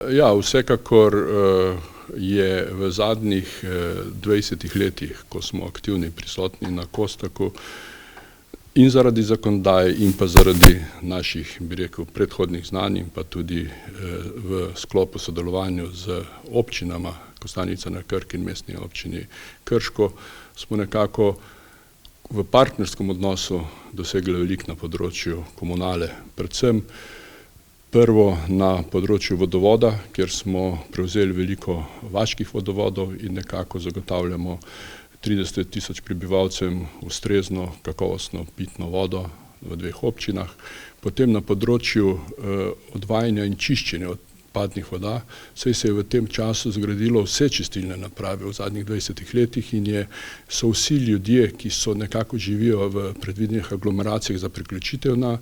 Ja, vsekakor je v zadnjih 20 letih, ko smo aktivni prisotni na Kostaku, in zaradi zakonodaje in pa zaradi naših, bi rekel, predhodnih znanj in pa tudi v sklopu sodelovanju z občinama Kostanica na Krki in Mestni občini Krško, smo nekako v partnerskem odnosu dosegli veliko na področju komunale. Predvsem prvo na področju vodovoda, kjer smo prevzeli veliko vaških vodovodov in nekako zagotavljamo 30 tisoč prebivalcem ustrezno, kakovostno pitno vodo v 2 občinah. Potem na področju odvajanja in čiščenja odpadnih voda, saj se je v tem času zgradilo vse čistilne naprave v zadnjih 20 letih in so vsi ljudje, ki so nekako živijo v predvidenih aglomeracijah za priključitev na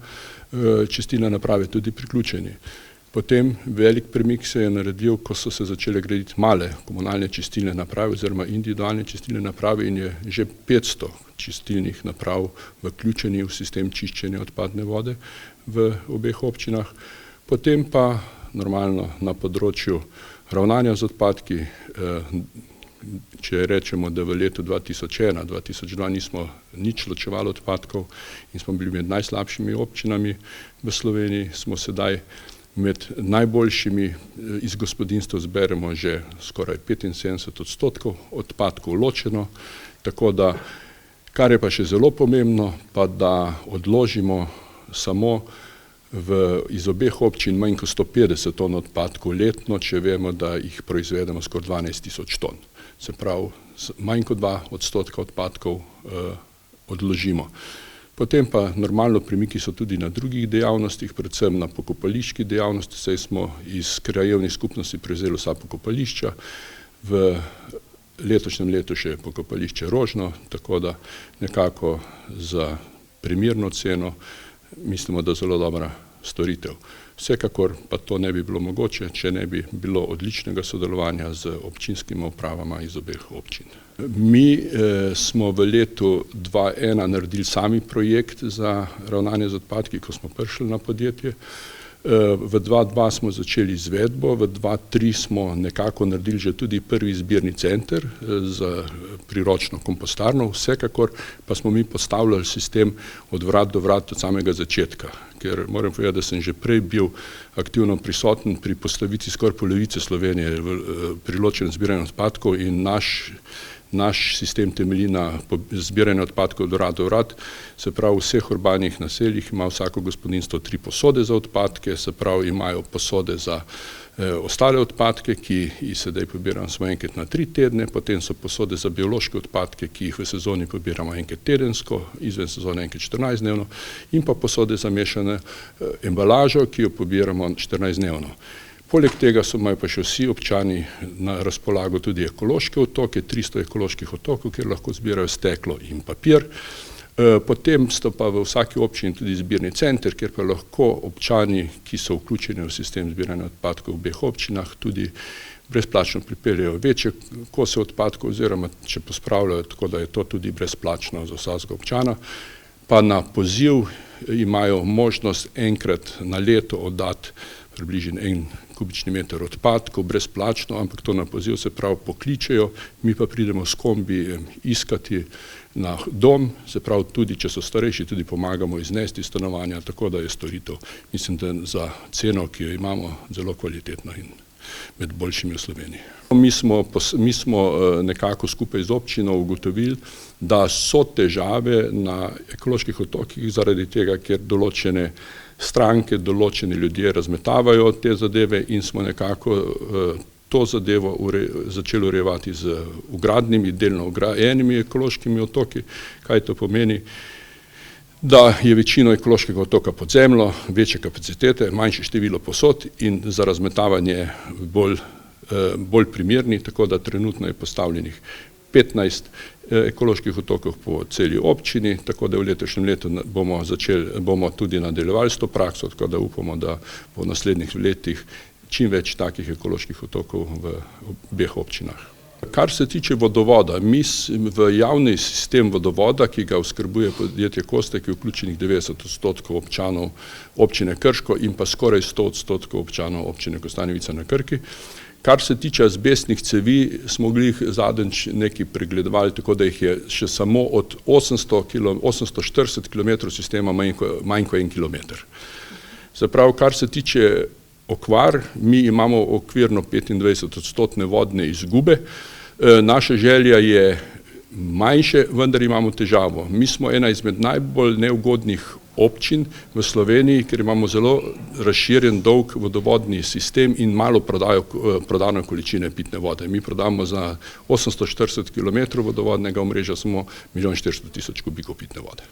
čistilne naprave, tudi priključeni. Potem velik premik se je naredil, ko so se začele graditi male komunalne čistilne naprave oziroma individualne čistilne naprave in je že 500 čistilnih naprav vključenih v sistem čiščenja odpadne vode v obeh občinah. Potem pa normalno na področju ravnanja z odpadki, če rečemo, da v letu 2001-2002 nismo nič ločevali odpadkov in smo bili med najslabšimi občinami v Sloveniji, smo sedaj med najboljšimi. Iz gospodinjstev zberemo že skoraj 75% odpadkov ločeno, tako da, kar je pa še zelo pomembno, pa da odložimo samo iz obeh občin manj kot 150 ton odpadkov letno, če vemo, da jih proizvedemo skoraj 12 tisoč ton. Se pravi, manj kot 2% odpadkov odložimo. Potem pa normalno premiki so tudi na drugih dejavnostih, predvsem na pokopališki dejavnosti, saj smo iz krajevnih skupnosti prevzeli vsa pokopališča, v letošnjem letu še pokopališče Rožno, tako da nekako za primerno ceno mislimo, da zelo dobra storitev. Vsekakor pa to ne bi bilo mogoče, če ne bi bilo odličnega sodelovanja z občinskimi upravama iz obeh občin. Mi smo v letu 2001 naredili sami projekt za ravnanje z odpadki, ko smo prišli na podjetje. V 2002 smo začeli izvedbo, v 2003 smo nekako naredili že tudi prvi zbirni center za priročno kompostarno, vsekakor pa smo mi postavljali sistem od vrat do vrat od samega začetka, ker moram povedati, da sem že prej bil aktivno prisoten pri postavitvi skoraj polovice Slovenije pri ločenem zbiranju odpadkov in naš sistem temelji na zbiranju odpadkov od vrat do vrat, se pravi v vseh urbanih naseljih ima vsako gospodinjstvo 3 posode za odpadke, se pravi imajo posode za ostale odpadke, ki jih sedaj pobiramo samo enkrat na 3 tedne, potem so posode za biološke odpadke, ki jih v sezoni pobiramo enkrat tedensko, izven sezone enkrat 14-dnevno in pa posode za mešano embalažo, ki jo pobiramo 14-dnevno. Poleg tega imajo pa še vsi občani na razpolago tudi ekološke otoke, 300 ekoloških otokov, kjer lahko zbirajo steklo in papir. Potem sta pa v vsaki občini tudi zbirni center, kjer pa lahko občani, ki so vključeni v sistem zbiranja odpadkov v obeh občinah, tudi brezplačno pripeljejo večje kose odpadkov oziroma če pospravljajo, tako da je to tudi brezplačno za vsakega občana. Pa na poziv imajo možnost enkrat na leto oddati približno 1 kubični meter odpadkov brezplačno, ampak to na poziv, se pravi pokličejo, mi pa pridemo s kombijem iskati na dom, se pravi tudi, če so starejši, tudi pomagamo iznesti stanovanja, tako da je storitev, mislim, da za ceno, ki jo imamo, zelo kvalitetna in med boljšimi v Sloveniji. Mi smo nekako skupaj z občino ugotovili, da so težave na ekoloških otokih zaradi tega, ker določene stranke, določeni ljudje razmetavajo te zadeve in smo nekako to zadevo začeli urejevati z vgradnimi, delno vgrajenimi ekološkimi otoki. Kaj to pomeni? Da je večino ekološkega otoka pod zemljo, večje kapacitete, manjše število posod in za razmetavanje bolj primerni, tako da trenutno je postavljenih 15 ekoloških otokov po celi občini, tako da v letošnjem letu bomo tudi nadaljevali s to prakso, tako da upamo, da bo v naslednjih letih čim več takih ekoloških otokov v obeh občinah. Kar se tiče vodovoda, mi v javni sistem vodovoda, ki ga oskrbuje podjetje Kostek, je vključenih 90% občanov občine Krško in pa skoraj 100% občanov občine Kostanjevica na Krki. Kar se tiče azbestnih cevi, smo glih zadnjič nekaj pregledovali, tako da jih je še samo od 840 km sistema manj kot 1 kilometer. Se pravi, kar se tiče okvar, mi imamo okvirno 25% vodne izgube. Naša želja je manjše, vendar imamo težavo. Mi smo ena izmed najbolj neugodnih občin v Sloveniji, ker imamo zelo razširjen dolg vodovodni sistem in malo prodane količine pitne vode. Mi prodamo za 840 km vodovodnega omrežja samo 1 400 000 kubikov pitne vode.